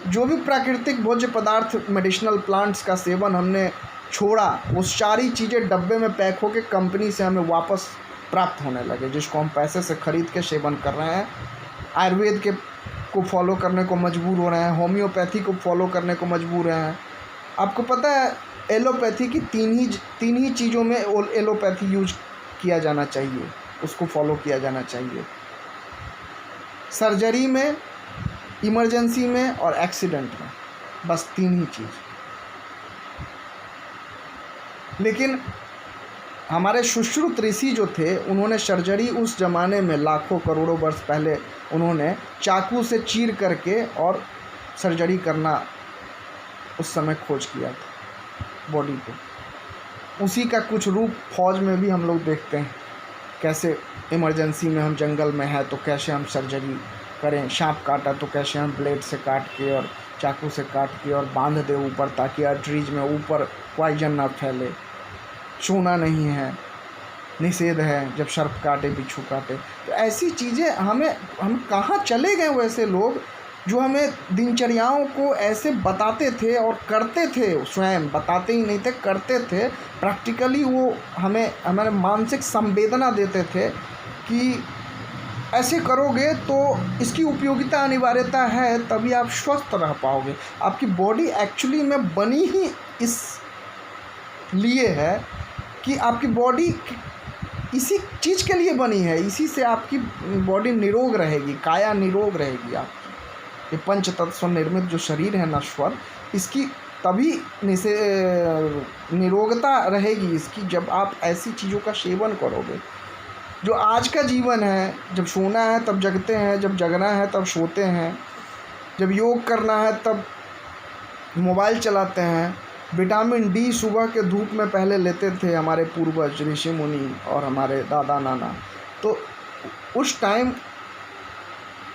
जो भी प्राकृतिक भोज्य पदार्थ मेडिसिनल प्लांट्स का सेवन हमने छोड़ा, वो सारी चीज़ें डब्बे में पैक होकर कंपनी से हमें वापस प्राप्त होने लगे, जिसको हम पैसे से ख़रीद के सेवन कर रहे हैं। आयुर्वेद के को फॉलो करने को मजबूर हो रहे हैं, होम्योपैथी को फॉलो करने को मजबूर हैं। आपको पता है एलोपैथी की तीन ही चीज़ों में एलोपैथी यूज किया जाना चाहिए, उसको फॉलो किया जाना चाहिए। सर्जरी में, इमरजेंसी में और एक्सीडेंट में, बस 3 ही चीज़। लेकिन हमारे सुश्रुत ऋषि जो थे, उन्होंने सर्जरी उस ज़माने में लाखों करोड़ों वर्ष पहले उन्होंने चाकू से चीर करके और सर्जरी करना उस समय खोज किया था बॉडी को। उसी का कुछ रूप फौज में भी हम लोग देखते हैं, कैसे इमरजेंसी में हम जंगल में हैं तो कैसे हम सर्जरी करें, सांप काटा तो कैसे हम ब्लेड से काट के और चाकू से काट के और बांध दे ऊपर, ताकि आर्टरीज में ऊपर पॉइजन ना फैले। छूना नहीं है, निषेध है, जब सर्प काटे बिच्छू काटे। तो ऐसी चीज़ें हम कहाँ चले गए वैसे लोग जो हमें दिनचर्याओं को ऐसे बताते थे और करते थे, स्वयं बताते ही नहीं थे, करते थे प्रैक्टिकली। वो हमें हमारे मानसिक संवेदना देते थे कि ऐसे करोगे तो इसकी उपयोगिता अनिवार्यता है, तभी आप स्वस्थ रह पाओगे। आपकी बॉडी एक्चुअली में बनी ही इस लिए है कि आपकी बॉडी इसी चीज़ के लिए बनी है, इसी से आपकी बॉडी निरोग रहेगी, काया निरोग रहेगी आपकी। ये पंच तत्व निर्मित जो शरीर है नश्वर, इसकी तभी निरोगता रहेगी इसकी जब आप ऐसी चीज़ों का सेवन करोगे। जो आज का जीवन है, जब सोना है तब जगते हैं, जब जगना है तब सोते हैं, जब योग करना है तब मोबाइल चलाते हैं। विटामिन डी सुबह के धूप में पहले लेते थे हमारे पूर्वज ऋषि मुनि और हमारे दादा नाना। तो उस टाइम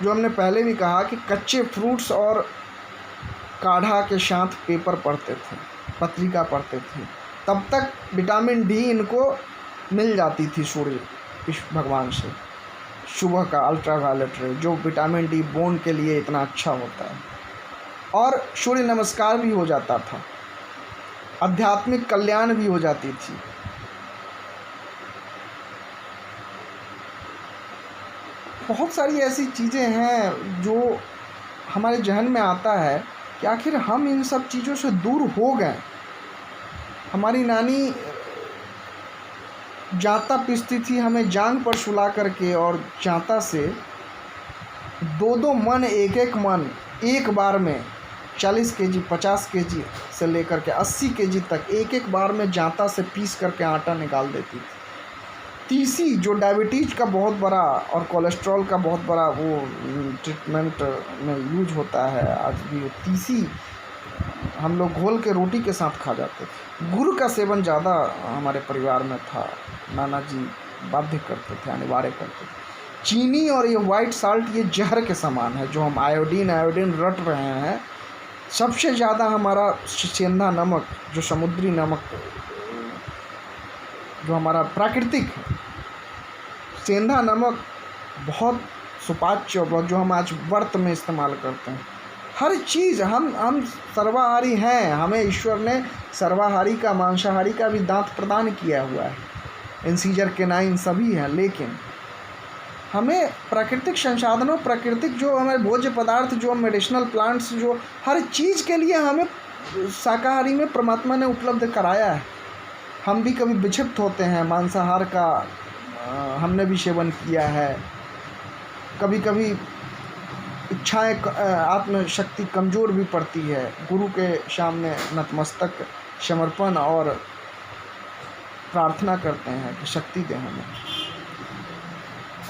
जो हमने पहले भी कहा कि कच्चे फ्रूट्स और काढ़ा के साथ पेपर पढ़ते थे, पत्रिका पढ़ते थे, तब तक विटामिन डी इनको मिल जाती थी सूर्य भगवान से, सुबह का अल्ट्रावायलेट रे, जो विटामिन डी बोन के लिए इतना अच्छा होता है। और सूर्य नमस्कार भी हो जाता था, आध्यात्मिक कल्याण भी हो जाती थी। बहुत सारी ऐसी चीज़ें हैं जो हमारे जहन में आता है कि आखिर हम इन सब चीज़ों से दूर हो गए। हमारी नानी जांता पीसती थी हमें जांग पर सुला करके, और जांता से 2-2 मन, एक मन एक बार में 40 केजी, 50 केजी से लेकर के 80 केजी तक एक बार में जांता से पीस करके आटा निकाल देती थी। तीसी जो डायबिटीज़ का बहुत बड़ा और कोलेस्ट्रॉल का बहुत बड़ा वो ट्रीटमेंट में यूज होता है आज भी, तीसी हम लोग घोल के रोटी के साथ खा जाते थे। गुड़ का सेवन ज़्यादा हमारे परिवार में था, नाना जी बाध्य करते थे, अनिवार्य करते थे। चीनी और ये वाइट साल्ट ये जहर के समान है, जो हम आयोडीन रट रहे हैं। सबसे ज़्यादा हमारा सेंधा नमक, जो समुद्री नमक, जो हमारा प्राकृतिक है, सेंधा नमक बहुत सुपाच्य, जो हम आज व्रत में इस्तेमाल करते हैं। हर चीज़ हम सर्वाहारी हैं, हमें ईश्वर ने सर्वाहारी का, मांसाहारी का भी दांत प्रदान किया हुआ है, इंसीजर केनाइन सभी हैं। लेकिन हमें प्राकृतिक संसाधनों, प्राकृतिक जो हमारे भोज्य पदार्थ, जो मेडिसिनल प्लांट्स, जो हर चीज़ के लिए हमें शाकाहारी में परमात्मा ने उपलब्ध कराया है। हम भी कभी विक्षिप्त होते हैं, मांसाहार का हमने भी सेवन किया है। कभी कभी इच्छाएं, आत्मशक्ति कमज़ोर भी पड़ती है। गुरु के सामने नतमस्तक, समर्पण और प्रार्थना करते हैं कि शक्ति दें हमें।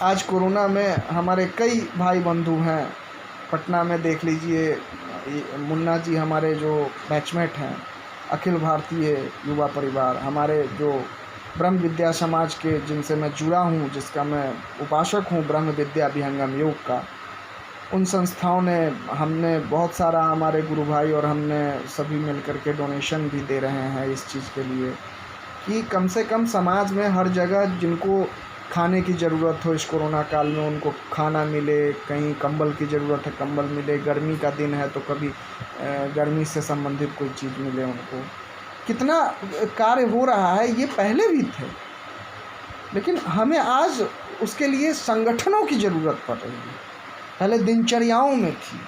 आज कोरोना में हमारे कई भाई बंधु हैं, पटना में देख लीजिए, मुन्ना जी हमारे जो बैचमेट हैं, अखिल भारतीय युवा परिवार, हमारे जो ब्रह्म विद्या समाज के जिनसे मैं जुड़ा हूँ, जिसका मैं उपासक हूँ, ब्रह्म विद्या विहंगम योग का, उन संस्थाओं ने, हमने बहुत सारा, हमारे गुरु भाई और हमने सभी मिलकर के डोनेशन भी दे रहे हैं इस चीज़ के लिए कि कम से कम समाज में हर जगह जिनको खाने की ज़रूरत हो, इस कोरोना काल में उनको खाना मिले, कहीं कंबल की ज़रूरत है कंबल मिले, गर्मी का दिन है तो कभी गर्मी से संबंधित कोई चीज़ मिले उनको। कितना कार्य हो रहा है, ये पहले भी थे, लेकिन हमें आज उसके लिए संगठनों की ज़रूरत पड़ रही है। पहले दिनचर्याओं में थी।